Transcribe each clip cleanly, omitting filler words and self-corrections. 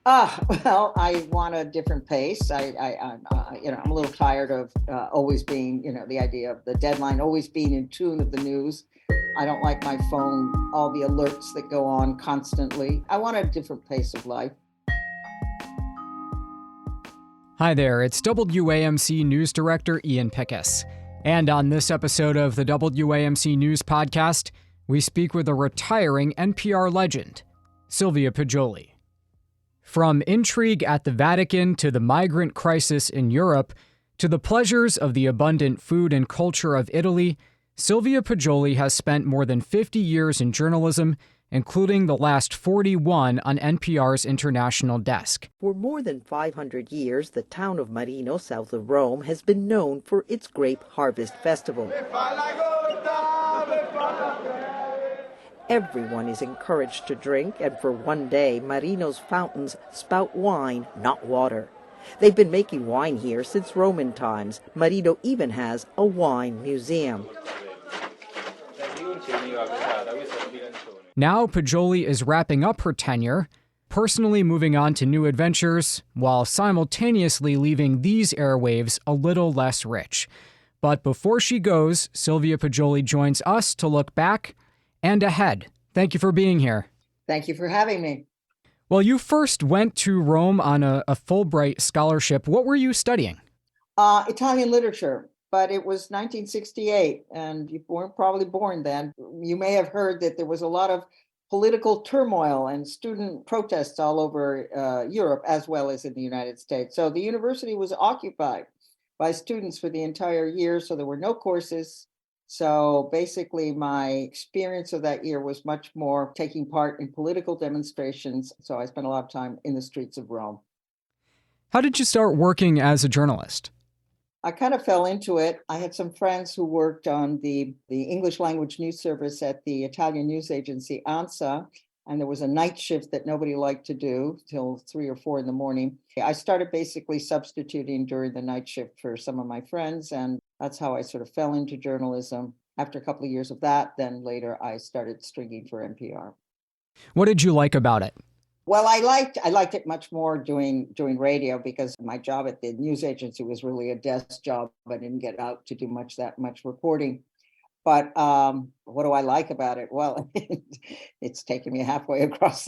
Well, I want a different pace. I'm a little tired of always being, the idea of the deadline, always being in tune of the news. I don't like my phone, all the alerts that go on constantly. I want a different pace of life. Hi there, it's WAMC News Director Ian Pickus. And on this episode of the WAMC News Podcast, we speak with a retiring NPR legend, Sylvia Poggioli. From intrigue at the Vatican to the migrant crisis in Europe to the pleasures of the abundant food and culture of Italy, Sylvia Poggioli has spent more than 50 years in journalism, including the last 41 on NPR's international desk. For more than 500 years, the town of Marino, south of Rome, has been known for its grape harvest festival. Everyone is encouraged to drink, and for one day, Marino's fountains spout wine, not water. They've been making wine here since Roman times. Marino even has a wine museum. Now Poggioli is wrapping up her tenure, personally moving on to new adventures, while simultaneously leaving these airwaves a little less rich. But before she goes, Sylvia Poggioli joins us to look back and ahead. Thank you for being here. Thank you for having me. Well, you first went to Rome on a Fulbright scholarship. What were you studying? Italian literature, but it was 1968, and you weren't probably born then. You may have heard that there was a lot of political turmoil and student protests all over Europe, as well as in the United States. So the university was occupied by students for the entire year, so there were no courses. So basically, my experience of that year was much more taking part in political demonstrations. So I spent a lot of time in the streets of Rome. How did you start working as a journalist? I kind of fell into it. I had some friends who worked on the English language news service at the Italian news agency ANSA, and there was a night shift that nobody liked to do till 3 or 4 in the morning. I started basically substituting during the night shift for some of my friends, and that's how I sort of fell into journalism. After a couple of years of that, then later I started stringing for NPR. What did you like about it? Well, I liked it much more doing radio, because my job at the news agency was really a desk job. I didn't get out to do that much reporting. But what do I like about it? Well, it's taken me halfway across,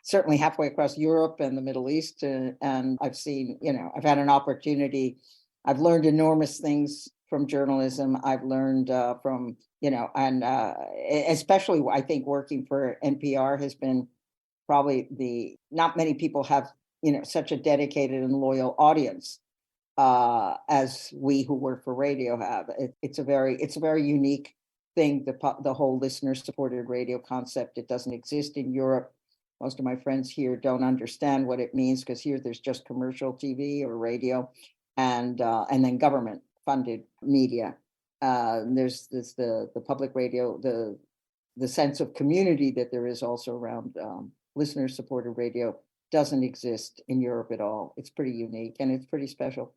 certainly halfway across Europe and the Middle East. And I've seen, I've had an opportunity. I've learned enormous things from journalism. I've learned from, especially I think working for NPR has been probably not many people have, such a dedicated and loyal audience as we who work for radio have. It's a very unique thing, the whole listener-supported radio concept. It doesn't exist in Europe. Most of my friends here don't understand what it means, because here there's just commercial TV or radio, and then government-funded media. There's the public radio, the sense of community that there is also around listener-supported radio doesn't exist in Europe at all. It's pretty unique and it's pretty special.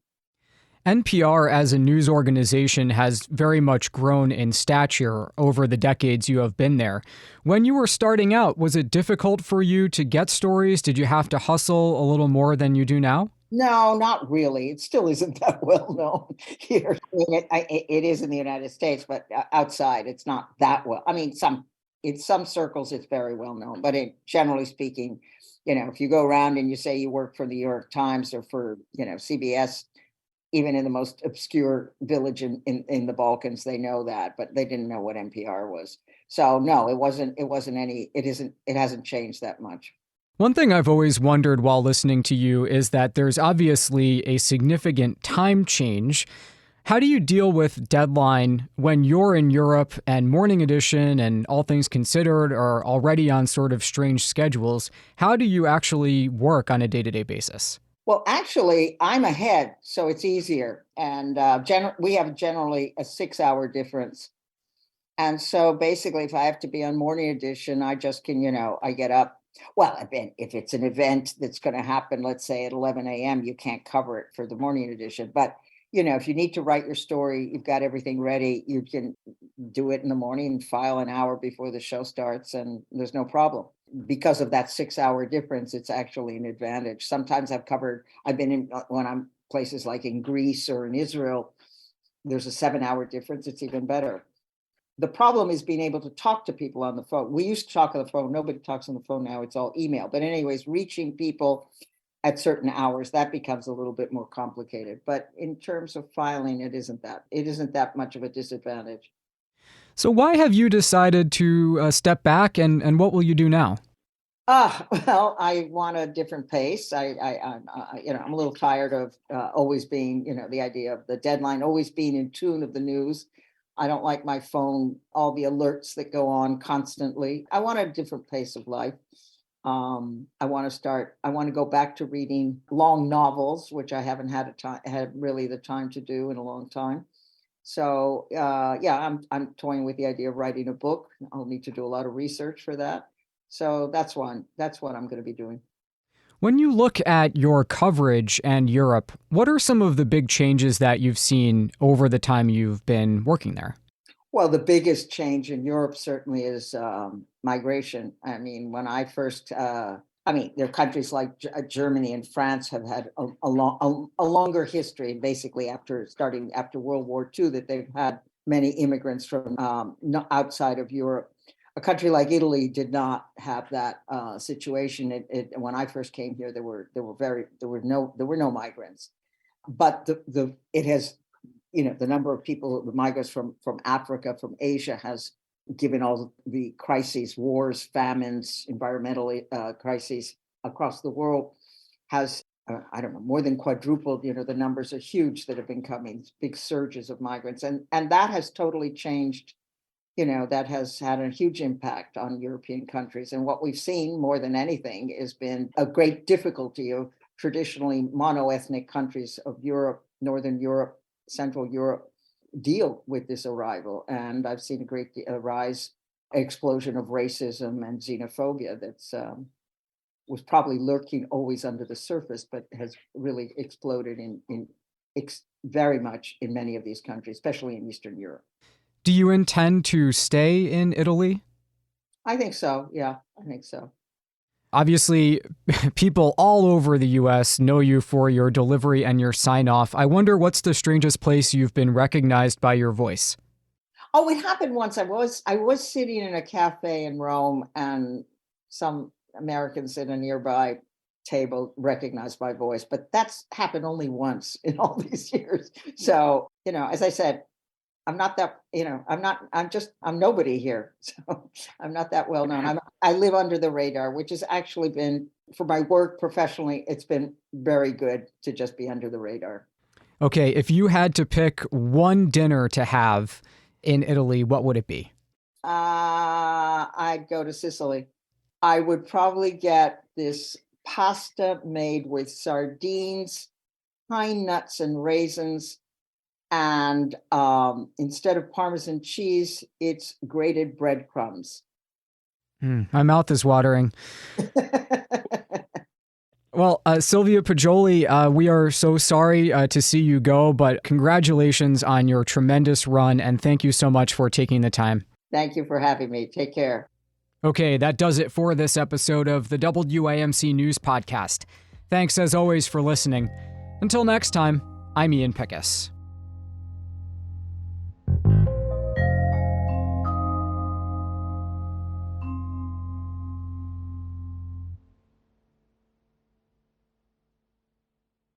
NPR as a news organization has very much grown in stature over the decades you have been there. When you were starting out, was it difficult for you to get stories? Did you have to hustle a little more than you do now? No, not really. It still isn't that well known here. It is in the United States, but outside it's not that well. I mean, in some circles it's very well known, but generally speaking, if you go around and you say you work for the New York Times or for, CBS, even in the most obscure village in the Balkans, they know that, but they didn't know what NPR was. So no, it hasn't changed that much. One thing I've always wondered while listening to you is that there's obviously a significant time change. How do you deal with deadline when you're in Europe and Morning Edition and All Things Considered are already on sort of strange schedules? How do you actually work on a day-to-day basis? Well, actually, I'm ahead, so it's easier. And we have generally a 6-hour difference. And so basically, if I have to be on Morning Edition, I just can, I get up. Well, if it's an event that's going to happen, let's say at 11 a.m., you can't cover it for the Morning Edition. But if you need to write your story, you've got everything ready, you can do it in the morning and file an hour before the show starts, and there's no problem. because of that 6-hour difference, it's actually an advantage. Sometimes I've been in when I'm places like in Greece or in Israel, there's a 7-hour difference. It's even better. The problem is being able to talk to people on the phone. We used to talk on the phone. Nobody talks on the phone now. It's all email. But anyways, reaching people at certain hours, that becomes a little bit more complicated. But in terms of filing, it isn't that much of a disadvantage. So why have you decided to step back, and what will you do now? Well, I want a different pace. I'm a little tired of always being, the idea of the deadline, always being in tune of the news. I don't like my phone, all the alerts that go on constantly. I want a different pace of life. I want to go back to reading long novels, which I haven't had really the time to do in a long time. So I'm toying with the idea of writing a book. I'll need to do a lot of research for that. So that's what I'm going to be doing. When you look at your coverage and Europe, what are some of the big changes that you've seen over the time you've been working there? Well, the biggest change in Europe certainly is migration. I mean, when I first, there are countries like Germany and France have had a longer history, basically starting after World War II, that they've had many immigrants from outside of Europe. A country like Italy did not have that situation. When I first came here, there were no migrants, but the number of people, the migrants from Africa, from Asia, has, given all the crises, wars, famines, environmental crises across the world, has more than quadrupled. The numbers are huge that have been coming, big surges of migrants, and that has totally changed. That has had a huge impact on European countries. And what we've seen more than anything has been a great difficulty of traditionally monoethnic countries of Europe, Northern Europe, Central Europe, deal with this arrival. And I've seen a great explosion of racism and xenophobia that's was probably lurking always under the surface, but has really exploded very much in many of these countries, especially in Eastern Europe. Do you intend to stay in Italy? I think so. Yeah, I think so. Obviously, people all over the U.S. know you for your delivery and your sign-off. I wonder, what's the strangest place you've been recognized by your voice? Oh, it happened once. I was sitting in a cafe in Rome, and some Americans at a nearby table recognized my voice, but that's happened only once in all these years. So, as I said, I'm not that, I'm nobody here. So I'm not that well known. I live under the radar, which has actually been, for my work professionally, it's been very good to just be under the radar. Okay, if you had to pick one dinner to have in Italy, what would it be? I'd go to Sicily. I would probably get this pasta made with sardines, pine nuts and raisins. And instead of Parmesan cheese, it's grated breadcrumbs. My mouth is watering. Well, Sylvia Poggioli, we are so sorry to see you go, but congratulations on your tremendous run, and thank you so much for taking the time. Thank you for having me. Take care. Okay, that does it for this episode of the WAMC News Podcast. Thanks, as always, for listening. Until next time, I'm Ian Pickus.